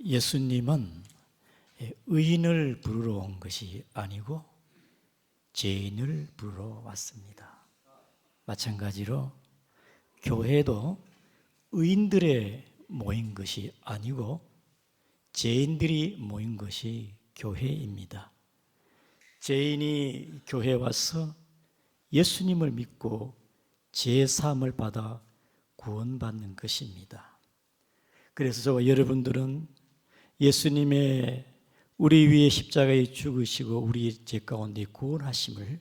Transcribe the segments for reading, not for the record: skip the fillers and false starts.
예수님은 의인을 부르러 온 것이 아니고 죄인을 부르러 왔습니다. 마찬가지로 교회도 의인들의 모인 것이 아니고 죄인들이 모인 것이 교회입니다. 죄인이 교회에 와서 예수님을 믿고 죄 사함을 받아 구원받는 것입니다. 그래서 저와 여러분들은 예수님의 우리 위에 십자가에 죽으시고 우리 죄 가운데 구원하심을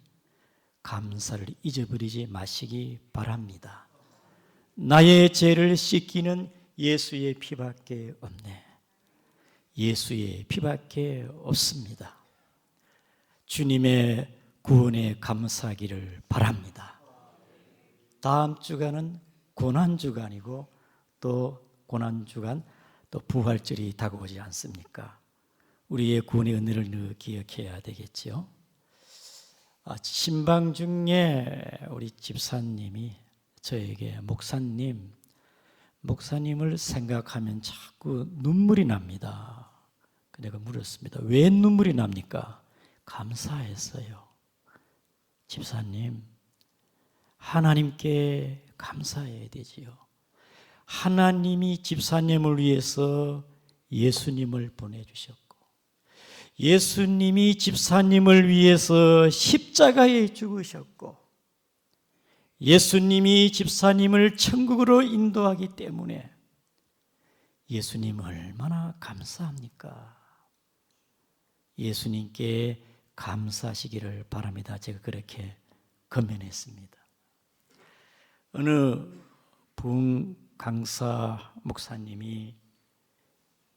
감사를 잊어버리지 마시기 바랍니다. 나의 죄를 씻기는 예수의 피밖에 없네. 예수의 피밖에 없습니다. 주님의 구원에 감사하기를 바랍니다. 다음 주간은 고난주간이고 또 고난주간 또 부활절이 다가오지 않습니까? 우리의 구원의 은혜를 늘 기억해야 되겠죠. 신방 중에 우리 집사님이 저에게 목사님을 생각하면 자꾸 눈물이 납니다. 내가 물었습니다. 왜 눈물이 납니까? 감사해서요. 집사님, 하나님께 감사해야 되지요. 하나님이 집사님을 위해서 예수님을 보내주셨고 예수님이 집사님을 위해서 십자가에 죽으셨고 예수님이 집사님을 천국으로 인도하기 때문에 예수님 얼마나 감사합니까? 예수님께 감사하시기를 바랍니다. 제가 그렇게 건면했습니다. 어느 부흥 강사 목사님이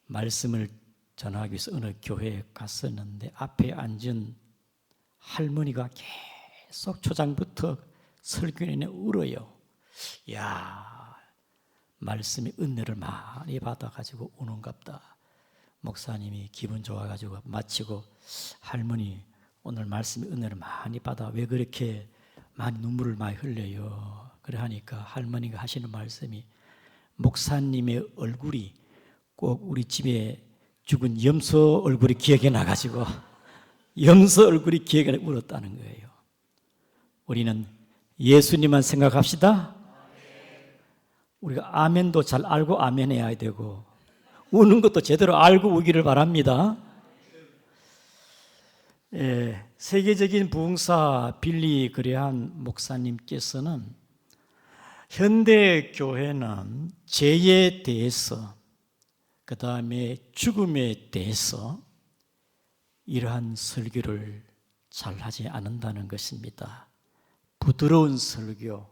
말씀을 전하기 위해서 어느 교회에 갔었는데 앞에 앉은 할머니가 계속 초장부터 설교 내내 울어요. 야, 말씀의 은혜를 많이 받아가지고 우는갑다. 목사님이 기분 좋아가지고 마치고 할머니 오늘 말씀의 은혜를 많이 받아 왜 그렇게 많이 눈물을 많이 흘려요? 그래 하니까 할머니가 하시는 말씀이 목사님의 얼굴이 꼭 우리 집에 죽은 염소 얼굴이 기억에 나가지고 염소 얼굴이 기억에 나 울었다는 거예요. 우리는 예수님만 생각합시다. 우리가 아멘도 잘 알고 아멘해야 되고 우는 것도 제대로 알고 우기를 바랍니다. 세계적인 부흥사 빌리 그레한 목사님께서는 현대 교회는 죄에 대해서 그 다음에 죽음에 대해서 이러한 설교를 잘 하지 않는다는 것입니다. 부드러운 설교,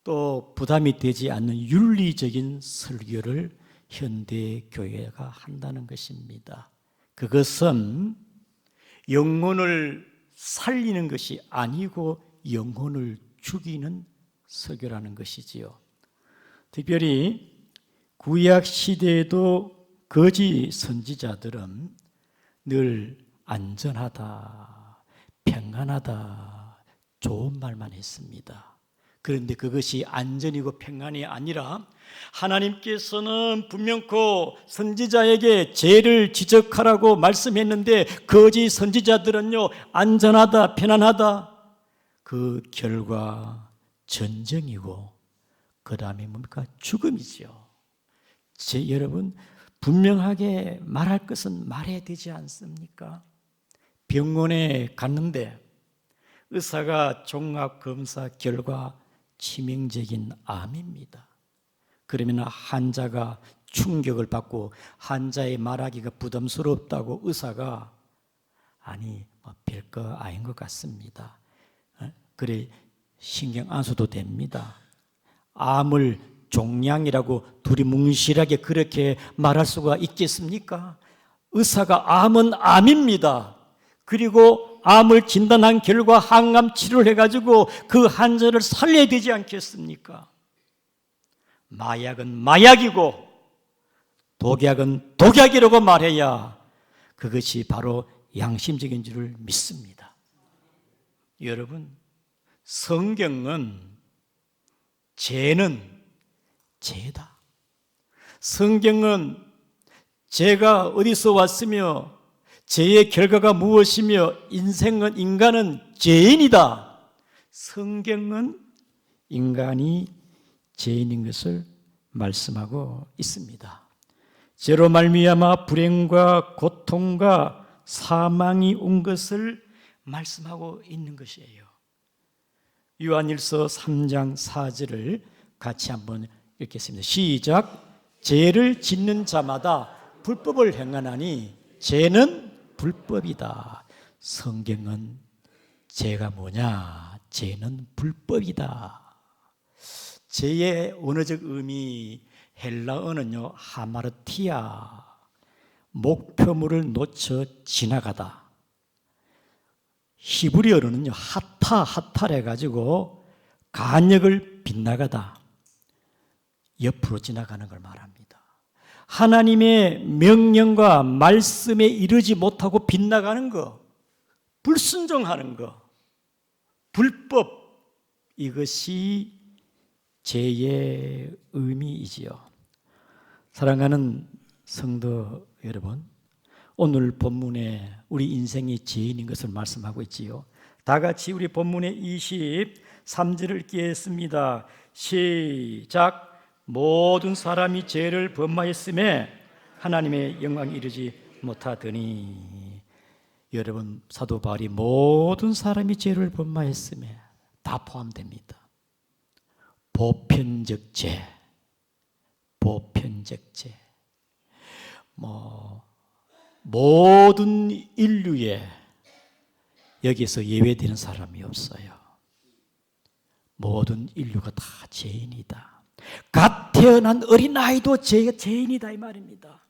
또 부담이 되지 않는 윤리적인 설교를 현대 교회가 한다는 것입니다. 그것은 영혼을 살리는 것이 아니고 영혼을 죽이는 설교라는 것이지요. 특별히 구약 시대에도 거짓 선지자들은 늘 안전하다, 평안하다, 좋은 말만 했습니다. 그런데 그것이 안전이고 평안이 아니라 하나님께서는 분명코 선지자에게 죄를 지적하라고 말씀했는데 거짓 선지자들은요 안전하다, 편안하다. 그 결과 전쟁이고 그 다음에 뭡니까? 죽음이죠. 여러분 분명하게 말할 것은 말해야 되지 않습니까? 병원에 갔는데 의사가 종합검사 결과 치명적인 암입니다. 그러면 환자가 충격을 받고 환자의 말하기가 부담스럽다고 의사가 아니 별거 아닌 것 같습니다. 그래 신경 안 써도 됩니다. 암을 종양이라고 두리뭉실하게 그렇게 말할 수가 있겠습니까? 의사가 암은 암입니다. 그리고 암을 진단한 결과 항암 치료를 해가지고 그 환자를 살려야 되지 않겠습니까? 마약은 마약이고 독약은 독약이라고 말해야 그것이 바로 양심적인 줄을 믿습니다. 여러분, 성경은 죄는 죄다. 성경은 죄가 어디서 왔으며 죄의 결과가 무엇이며 인간은 죄인이다. 성경은 인간이 죄인인 것을 말씀하고 있습니다. 죄로 말미암아 불행과 고통과 사망이 온 것을 말씀하고 있는 것이에요. 요한일서 3장 4절을 같이 한번 읽겠습니다. 시작. 죄를 짓는 자마다 불법을 행하나니 죄는 불법이다. 성경은 죄가 뭐냐? 죄는 불법이다. 죄의 원어적 의미 헬라어는요, 하마르티아, 목표물을 놓쳐 지나가다. 히브리어로는요, 하타를 해가지고 간역을 빗나가다, 옆으로 지나가는 걸 말합니다. 하나님의 명령과 말씀에 이르지 못하고 빗나가는 거, 불순종하는 거, 불법, 이것이 죄의 의미이지요. 사랑하는 성도 여러분, 오늘 본문에 우리 인생이 죄인인 것을 말씀하고 있지요. 다 같이 우리 본문의 23절을 읽겠습니다. 시작. 모든 사람이 죄를 범하였음에 하나님의 영광에 이르지 못하더니. 여러분, 사도 바울이 모든 사람이 죄를 범하였음에 다 포함됩니다. 보편적 죄, 보편적 죄. 모든 인류에 여기서 예외되는 사람이 없어요. 모든 인류가 다 죄인이다. 갓 태어난 어린아이도 죄인이다 이 말입니다.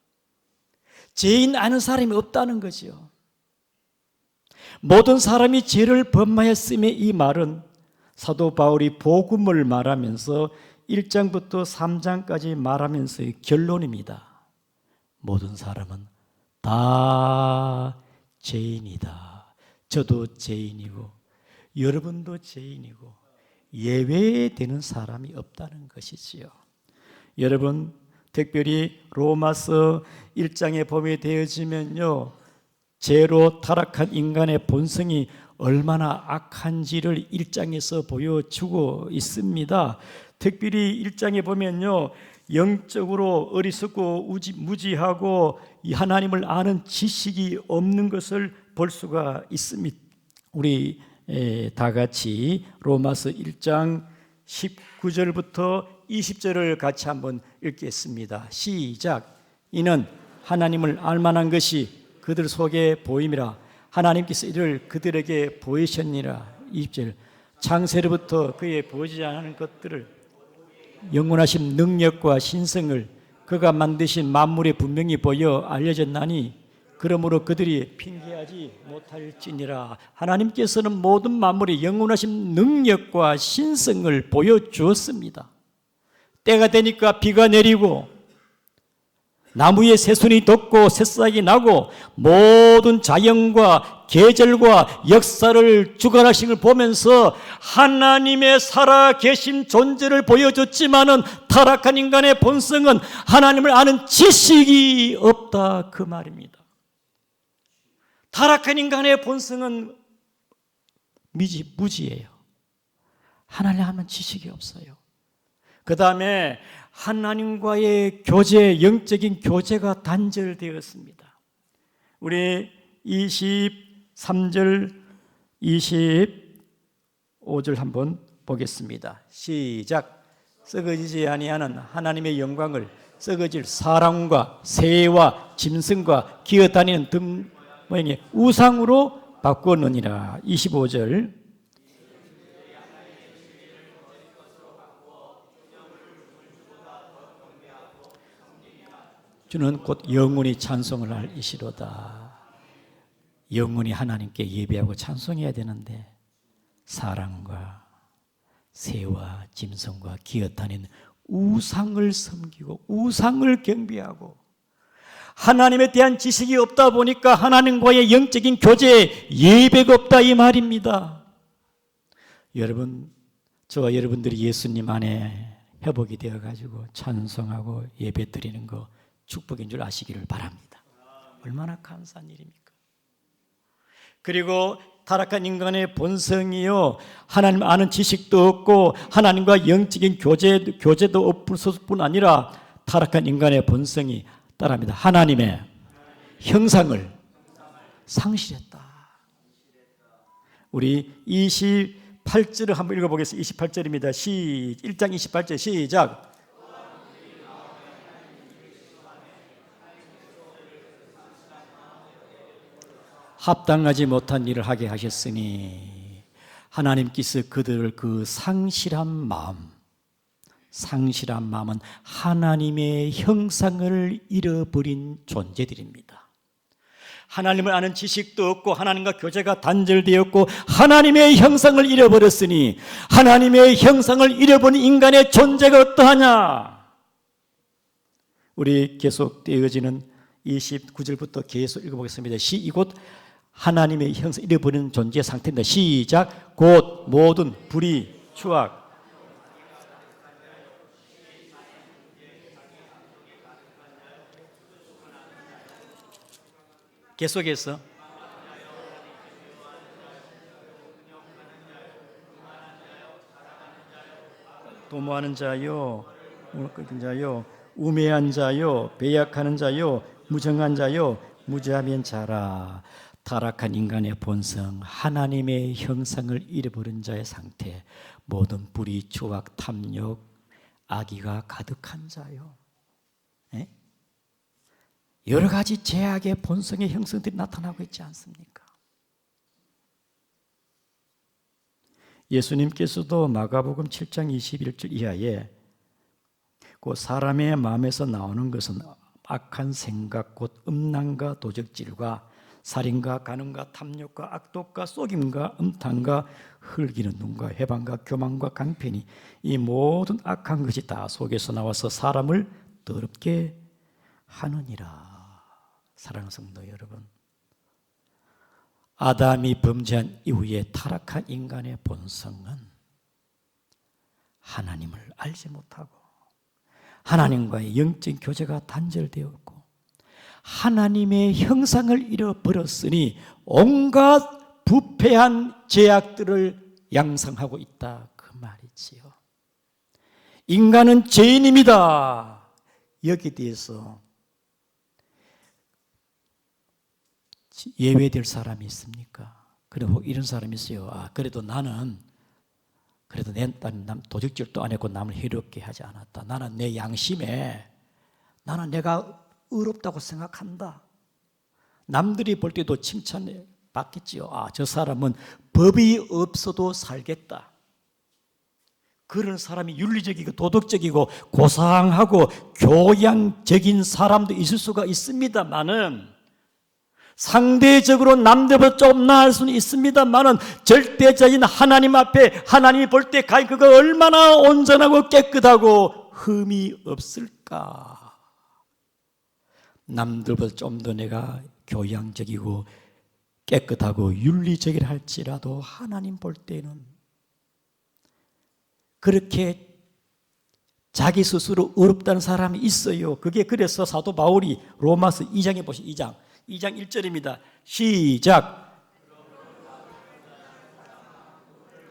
죄인 아는 사람이 없다는 거죠. 모든 사람이 죄를 범하였음에, 이 말은 사도 바울이 복음을 말하면서 1장부터 3장까지 말하면서의 결론입니다. 모든 사람은 다 죄인이다. 저도 죄인이고 여러분도 죄인이고 예외되는 사람이 없다는 것이지요. 여러분, 특별히 로마서 1장에 보게 되어지면요, 죄로 타락한 인간의 본성이 얼마나 악한지를 1장에서 보여주고 있습니다. 특별히 1장에 보면요, 영적으로 어리석고 무지하고 하나님을 아는 지식이 없는 것을 볼 수가 있습니다. 우리 다 같이 로마서 1장 19절부터 20절을 같이 한번 읽겠습니다. 시작. 이는 하나님을 알만한 것이 그들 속에 보임이라. 하나님께서 이를 그들에게 보이셨니라. 20절. 창세로부터 그의 보이지 않는 것들을, 영원하신 능력과 신성을 그가 만드신 만물에 분명히 보여 알려졌나니 그러므로 그들이 핑계하지 못할지니라. 하나님께서는 모든 만물의 영원하신 능력과 신성을 보여주었습니다. 때가 되니까 비가 내리고 나무에 새순이 돋고 새싹이 나고 모든 자연과 계절과 역사를 주관하신 걸 보면서 하나님의 살아계신 존재를 보여줬지만은 타락한 인간의 본성은 하나님을 아는 지식이 없다 그 말입니다. 타락한 인간의 본성은 무지예요. 하나님을 아는 지식이 없어요. 그 다음에 하나님과의 교제, 영적인 교제가 단절되었습니다. 우리 23절, 25절 한번 보겠습니다. 시작. 썩어지지 아니하는 하나님의 영광을 썩어질 사람과 새와 짐승과 기어다니는 등 모양의 우상으로 바꾸었느니라. 25절. 주는 곧 영원히 찬송을 할 이시로다. 영원히 하나님께 예배하고 찬송해야 되는데 사람과 새와 짐승과 기어다니는 우상을 섬기고 우상을 경배하고 하나님에 대한 지식이 없다 보니까 하나님과의 영적인 교제에 예배가 없다 이 말입니다. 여러분, 저와 여러분들이 예수님 안에 회복이 되어가지고 찬송하고 예배 드리는 거 축복인 줄 아시기를 바랍니다. 얼마나 감사한 일입니까? 그리고 타락한 인간의 본성이요, 하나님 아는 지식도 없고 하나님과 영적인 교제도 없을 뿐 아니라 타락한 인간의 본성이 따라합니다. 하나님의 형상을 상실했다. 우리 28절을 한번 읽어보겠습니다. 28절입니다. 1장 28절 시작. 합당하지 못한 일을 하게 하셨으니 하나님께서 그들을 그 상실한 마음은 하나님의 형상을 잃어버린 존재들입니다. 하나님을 아는 지식도 없고 하나님과 교제가 단절되었고 하나님의 형상을 잃어버렸으니 하나님의 형상을 잃어버린 인간의 존재가 어떠하냐? 우리 계속 떼어지는 29절부터 계속 읽어보겠습니다. 이곳 하나님의 형상 잃어버리는 존재 상태입니다. 시작. 곧 모든 불의, 추악, 계속해서 도모하는 자요, 끊긴 자요, 우매한 자요, 배약하는 자요, 무정한 자요, 무지하면 자라. 타락한 인간의 본성, 하나님의 형상을 잃어버린 자의 상태, 모든 불의, 추악, 탐욕, 악의가 가득한 자요. 에? 여러 가지 죄악의 본성의 형성들이 나타나고 있지 않습니까? 예수님께서도 마가복음 7장 21절 이하에 그 사람의 마음에서 나오는 것은 악한 생각, 곧 음란과 도적질과 살인과 간음과 탐욕과 악독과 속임과 음탕과 흘기는 눈과 해방과 교만과 강편이 이 모든 악한 것이 다 속에서 나와서 사람을 더럽게 하느니라. 사랑하는 성도 여러분, 아담이 범죄한 이후에 타락한 인간의 본성은 하나님을 알지 못하고 하나님과의 영적 교제가 단절되었고 하나님의 형상을 잃어버렸으니 온갖 부패한 죄악들을 양상하고 있다, 그 말이지요. 인간은 죄인입니다. 여기에 대해서 예외될 사람이 있습니까? 그리고 이런 사람이 있어요. 그래도 나는 남 도적질도 안 했고 남을 해롭게 하지 않았다. 나는 내 양심에 나는 내가 의롭다고 생각한다. 남들이 볼 때도 칭찬 받겠지요. 저 사람은 법이 없어도 살겠다. 그런 사람이 윤리적이고 도덕적이고 고상하고 교양적인 사람도 있을 수가 있습니다만은, 상대적으로 남들보다 좀 나을 수는 있습니다만은 절대자인 하나님 앞에 하나님이 볼 때 과연 그가 얼마나 온전하고 깨끗하고 흠이 없을까? 남들보다 좀 더 내가 교양적이고 깨끗하고 윤리적이라 할지라도 하나님 볼 때는 그렇게 자기 스스로 어렵다는 사람이 있어요. 그게 그래서 사도 바울이 로마서 2장에 보시죠. 2장 1절입니다. 시작.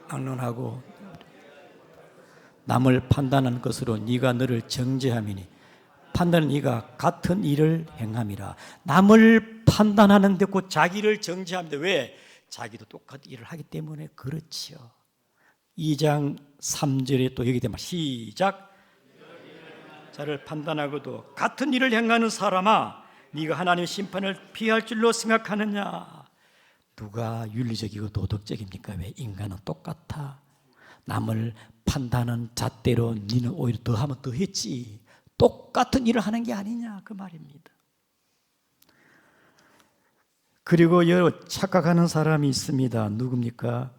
악론하고 남을 판단하는 것으로 네가 너를 정죄함이니 판단은 네가 같은 일을 행함이라. 남을 판단하는데 곧 자기를 정죄합니다. 왜? 자기도 똑같은 일을 하기 때문에 그렇지요. 2장 3절에 또 여기 되면 시작. 자를 판단하고도 같은 일을 행하는 사람아, 네가 하나님의 심판을 피할 줄로 생각하느냐? 누가 윤리적이고 도덕적입니까? 왜? 인간은 똑같아. 남을 판단하는 잣대로 너는 오히려 더하면 더했지. 똑같은 일을 하는 게 아니냐, 그 말입니다. 그리고 착각하는 사람이 있습니다. 누굽니까?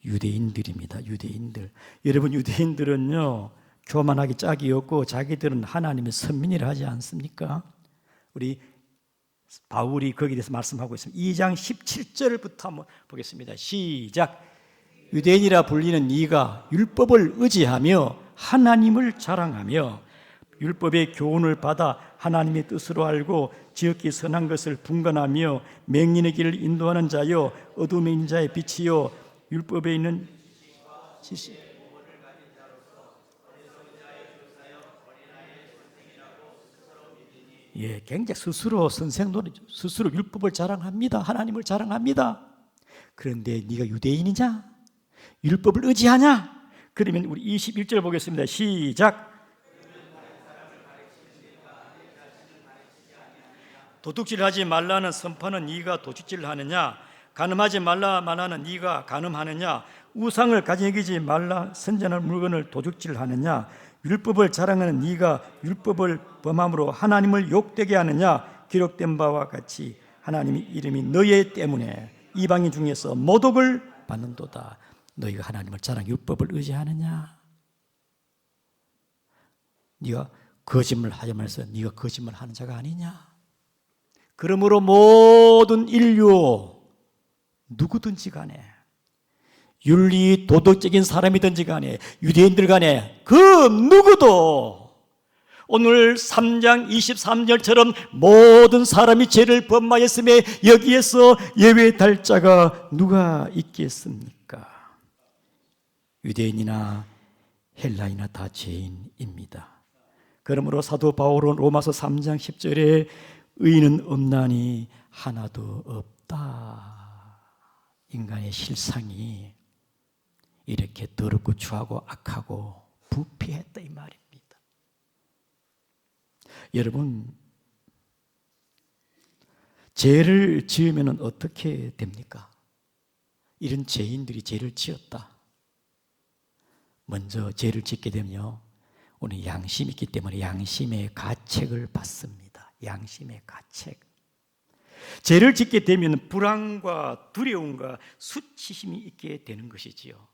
유대인들입니다. 유대인들. 여러분, 유대인들은요 교만하기 짝이 없고 자기들은 하나님의 선민이라 하지 않습니까? 우리 바울이 거기에 대해서 말씀하고 있습니다. 2장 17절부터 한번 보겠습니다. 시작. 유대인이라 불리는 네가 율법을 의지하며 하나님을 자랑하며 율법의 교훈을 받아 하나님의 뜻으로 알고 지극히 선한 것을 분간하며 맹인의 길을 인도하는 자요 어둠에 있는 자의 빛이요 율법에 있는 지식. 예, 굉장히 스스로 선생노릇, 스스로 율법을 자랑합니다. 하나님을 자랑합니다. 그런데 네가 유대인이냐? 율법을 의지하냐? 그러면 우리 21절 보겠습니다. 시작. 도둑질하지 말라는 선포는 네가 도둑질하느냐? 간음하지 말라 말하는 네가 간음하느냐? 우상을 가진 여기지 말라 선전할 물건을 도둑질하느냐? 율법을 자랑하는 네가 율법을 범함으로 하나님을 욕되게 하느냐? 기록된 바와 같이 하나님의 이름이 너희 때문에 이방인 중에서 모독을 받는도다. 너희가 하나님을 자랑 율법을 의지하느냐? 네가 거짓말 하지 말서 네가 거짓말 하는 자가 아니냐? 그러므로 모든 인류 누구든지 간에 윤리 도덕적인 사람이든지 간에 유대인들 간에 그 누구도 오늘 3장 23절처럼 모든 사람이 죄를 범하였음에 여기에서 예외될 자가 누가 있겠습니까? 유대인이나 헬라인이나 다 죄인입니다. 그러므로 사도 바울은 로마서 3장 10절에 의인은 없나니 하나도 없다. 인간의 실상이 이렇게 더럽고 추하고 악하고 부패했다 이 말입니다. 여러분, 죄를 지으면 어떻게 됩니까? 이런 죄인들이 죄를 지었다. 먼저 죄를 짓게 되면요, 우리는 양심이 있기 때문에 양심의 가책을 받습니다. 양심의 가책. 죄를 짓게 되면 불안과 두려움과 수치심이 있게 되는 것이지요.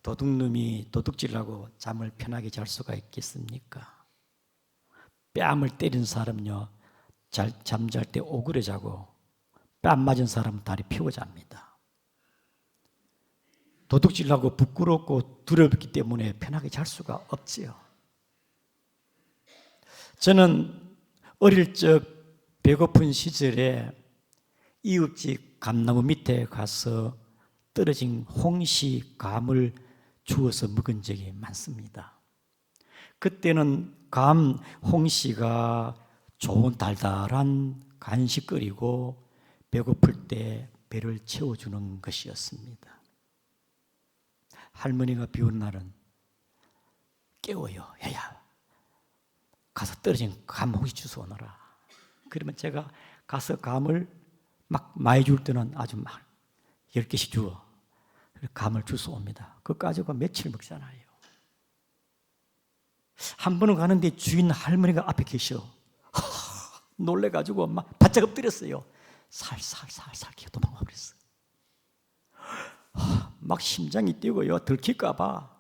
도둑놈이 도둑질하고 잠을 편하게 잘 수가 있겠습니까? 뺨을 때린 사람은요, 잠잘 때 오그려 자고 뺨 맞은 사람은 다리 펴고 잡니다. 도둑질하고 부끄럽고 두렵기 때문에 편하게 잘 수가 없지요. 저는 어릴 적 배고픈 시절에 이웃집 감나무 밑에 가서 떨어진 홍시 감을 주워서 먹은 적이 많습니다. 그때는 감 홍시가 좋은 달달한 간식거리고 배고플 때 배를 채워주는 것이었습니다. 할머니가 비 오는 날은 깨워요. 야야, 가서 떨어진 감 홍시 주워 오너라. 그러면 제가 가서 감을 막 많이 줄 때는 아주 막 10개씩 주워 감을 주워 옵니다. 그거 가지고 며칠 먹잖아요. 한 번은 가는데 주인 할머니가 앞에 계셔. 놀래가지고 막 바짝 엎드렸어요. 살살살살 도망가 버렸어요. 막 심장이 뛰고요. 들킬까봐.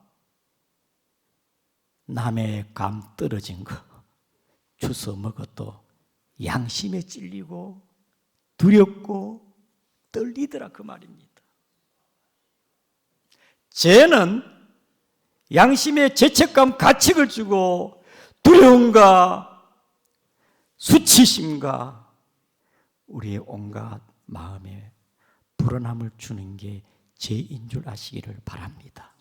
남의 감 떨어진 거 주워 먹어도 양심에 찔리고 두렵고 떨리더라 그 말입니다. 죄는 양심에 죄책감, 가책을 주고 두려움과 수치심과 우리의 온갖 마음에 불안함을 주는 게 죄인 줄 아시기를 바랍니다.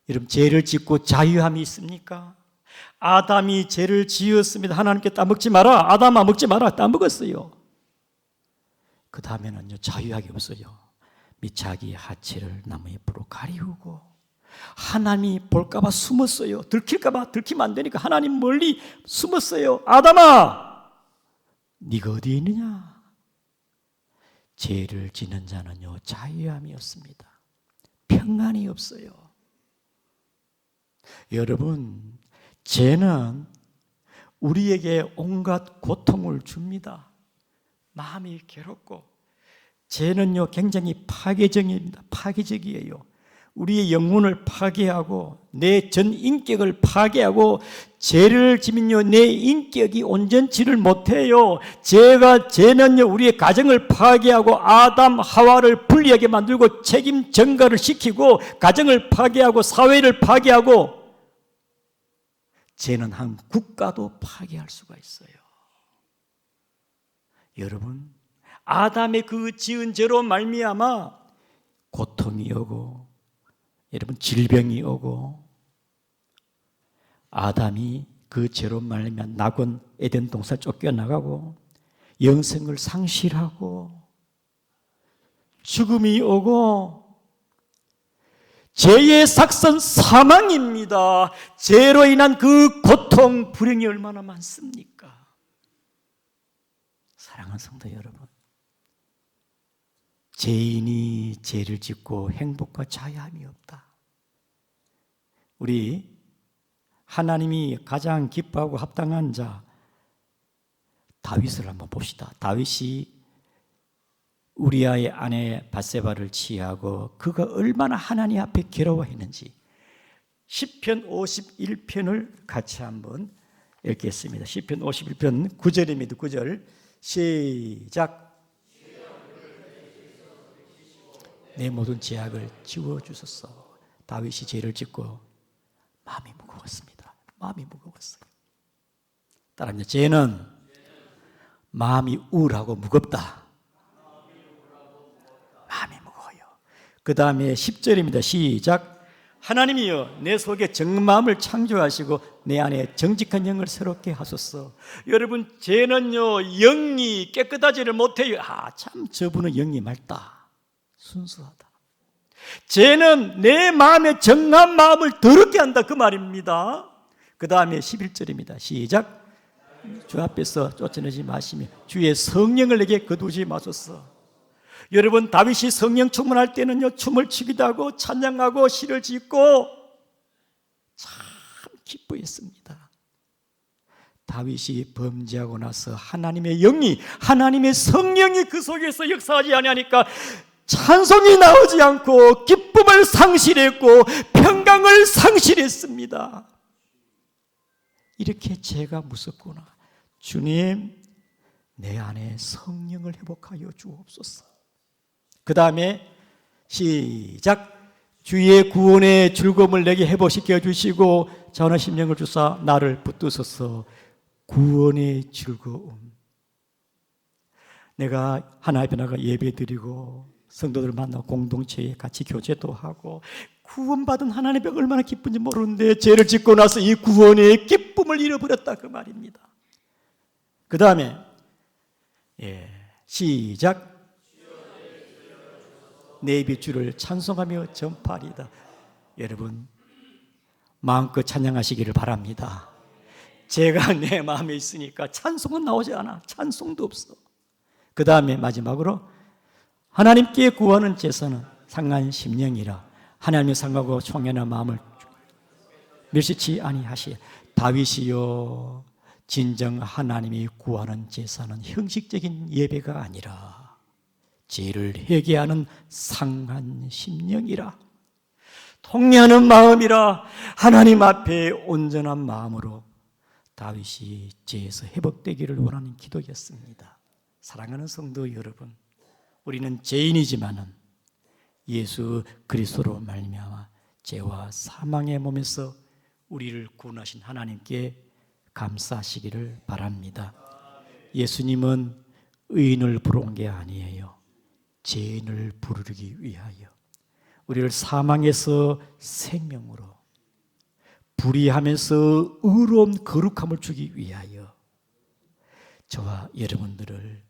여러분, 죄를 짓고 자유함이 있습니까? 아담이 죄를 지었습니다. 하나님께 따먹지 마라. 아담아 먹지 마라. 따먹었어요. 그 다음에는요, 자유하게 없어요. 자기 하체를 나무 옆으로 가리우고 하나님이 볼까봐 숨었어요. 들킬까봐 들키면 안 되니까 하나님 멀리 숨었어요. 아담아, 네가 어디에 있느냐? 죄를 짓는 자는요, 자유함이 없습니다. 평안이 없어요. 여러분, 죄는 우리에게 온갖 고통을 줍니다. 마음이 괴롭고, 죄는요 굉장히 파괴적이에요. 우리의 영혼을 파괴하고 내 전 인격을 파괴하고, 죄를 지면요 내 인격이 온전치를 못해요. 죄는요 우리의 가정을 파괴하고 아담 하와를 불리하게 만들고 책임 전가를 시키고 가정을 파괴하고 사회를 파괴하고 죄는 한 국가도 파괴할 수가 있어요. 여러분, 아담의 그 지은 죄로 말미암아 고통이 오고, 여러분 질병이 오고, 아담이 그 죄로 말미암아 낙원 에덴 동산 쫓겨나가고 영생을 상실하고 죽음이 오고, 죄의 삭선 사망입니다. 죄로 인한 그 고통, 불행이 얼마나 많습니까? 사랑하는 성도 여러분, 죄인이 죄를 짓고 행복과 자유함이 없다. 우리 하나님이 가장 기뻐하고 합당한 자 다윗을 한번 봅시다. 다윗이 우리아의 아내 밧세바를 취하고 그가 얼마나 하나님 앞에 괴로워했는지 시편 51편을 같이 한번 읽겠습니다. 시편 51편 9절입니다. 9절 시작. 내 모든 죄악을 지워주소서. 다윗이 죄를 짓고 마음이 무거웠습니다. 마음이 무거웠어요. 따라합니다. 죄는 마음이 우울하고 무겁다. 마음이 무거워요. 그 다음에 10절입니다. 시작. 하나님이여 내 속에 정마음을 창조하시고 내 안에 정직한 영을 새롭게 하소서. 여러분, 죄는요 영이 깨끗하지를 못해요. 참 저분은 영이 맑다, 순수하다. 죄는 내 마음의 정한 마음을 더럽게 한다, 그 말입니다. 그 다음에 11절입니다. 시작. 주 앞에서 쫓아내지 마시며 주의 성령을 내게 거두지 마소서. 여러분, 다윗이 성령 충만할 때는요 춤을 추기도 하고 찬양하고 시를 짓고 참 기뻐했습니다. 다윗이 범죄하고 나서 하나님의 영이, 하나님의 성령이 그 속에서 역사하지 아니하니까 찬송이 나오지 않고 기쁨을 상실했고 평강을 상실했습니다. 이렇게 죄가 무섭구나. 주님, 내 안에 성령을 회복하여 주옵소서. 그 다음에 시작. 주의 구원의 즐거움을 내게 회복시켜 주시고 자원의 심령을 주사 나를 붙드소서. 구원의 즐거움. 내가 하나님 앞에 나가 예배드리고 성도들 만나고 공동체에 같이 교제도 하고 구원받은 하나님 앞에 얼마나 기쁜지 모르는데 죄를 짓고 나서 이 구원의 기쁨을 잃어버렸다, 그 말입니다. 그 다음에 시작. 내 입이 주를 찬송하며 전파하리이다. 여러분, 마음껏 찬양하시기를 바랍니다. 죄가 내 마음에 있으니까 찬송은 나오지 않아. 찬송도 없어. 그 다음에 마지막으로 하나님께 구하는 제사는 상한 심령이라 하나님의 상하고 총연한 마음을 멸시치 아니하시에. 다윗이요, 진정 하나님이 구하는 제사는 형식적인 예배가 아니라 죄를 회개하는 상한 심령이라, 통회하는 마음이라, 하나님 앞에 온전한 마음으로 다윗이 죄에서 회복되기를 원하는 기도였습니다. 사랑하는 성도 여러분, 우리는 죄인이지만은 예수 그리스도로 말미암아 죄와 사망의 몸에서 우리를 구원하신 하나님께 감사하시기를 바랍니다. 예수님은 의인을 부르는 게 아니에요. 죄인을 부르기 위하여 우리를 사망에서 생명으로, 불의함에서 의로운 거룩함을 주기 위하여 저와 여러분들을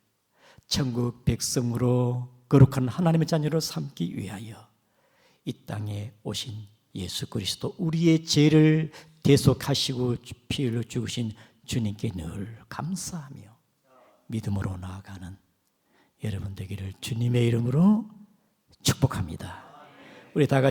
천국 백성으로 거룩한 하나님의 자녀로 삼기 위하여 이 땅에 오신 예수 그리스도, 우리의 죄를 대속하시고 피 흘려 죽으신 주님께 늘 감사하며 믿음으로 나아가는 여러분 되기를 주님의 이름으로 축복합니다. 우리 다 같이